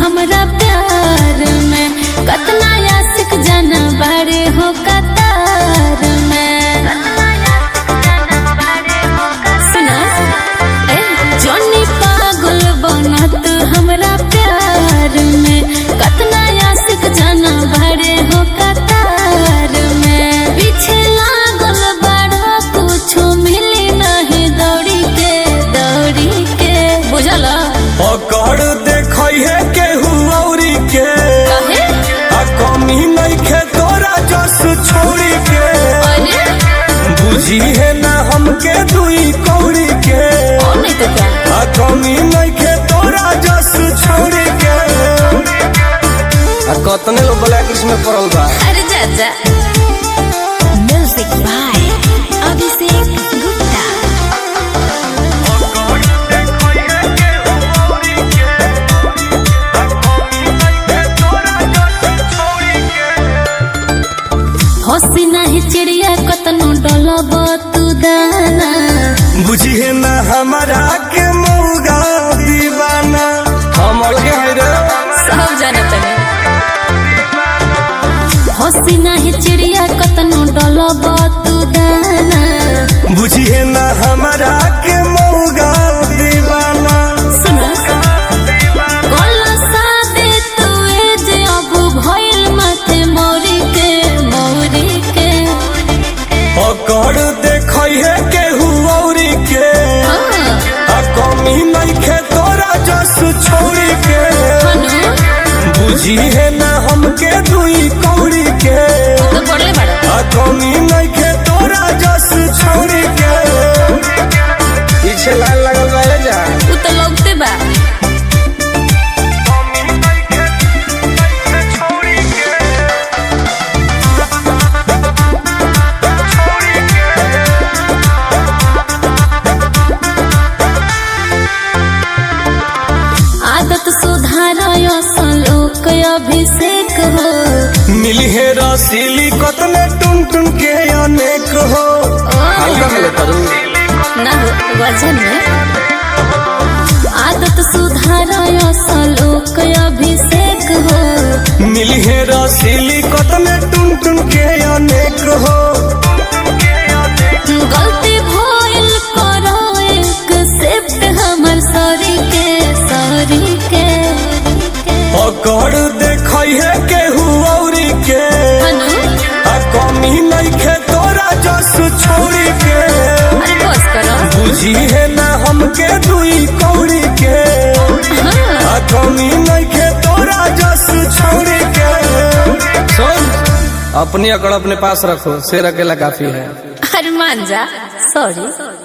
हमरा प्यार में कतना आशिक जाना बारे हो कतार में सुना जोनी पागल बनत हमरा प्यार में कतना आशिक जाना बारे हो कतार में पीछे लागल बड़ा कुछ मिली नहीं दौड़ी के बुझला पकड़ देखई है केहू औरी के आ कमी नइखे तोरा जस छोड़ी के बुझी है ना हमके दुई कौड़ी के आ कमी नइखे तोरा जस छोड़ी के आ कतने लोग ब्लैक लिस्ट में पड़ल बा। अरे जा म्यूजिक बाय अभिषेक गुप्ता। हसी नहीं चिड़िया कतनो डलब तू दाना बुझी है ना हमारा के मौगा दीवाना हम अलगे है रे सब जानत है। हसी नहीं चिड़िया कतनो डलब तू दाना बुझी है ना हमारा के मौगा दीवाना सुना कोला सादे तू जे अब भइल माथे मोरी के पकड़ देखई है केहू औरी के आ कमी नइखे तोरा जस छोड़ी के बुझी है ना हमके दुई कौड़ी के आ कमी नइखे तोरा जस छोड़ी के पीछे लाइन लगल बा जा उ तो लगते बा आदत सुधारयो सलोक अभिषेक हो मिली है रसीली कतने टुन टुन के अनेक हो हल्का मिले करू ना हो वजन में आदत सुधारयो सलोक अभिषेक हो मिली है रसीली कतने टुन टुन के अनेक हो गलती भइल करो एक सेप्ट हमर सरी के पकड़ देखई है केहू औरी के आ कमी नइखे तोरा जस छोड़ी के अरे बस करो बुझी है ना हमके दुई कौड़ी के आ कमी नइखे तोरा जस छोड़ी के सुन अपनी अकड़ अपने पास रखो शेर अकेला काफी है। अरे मान जा सॉरी।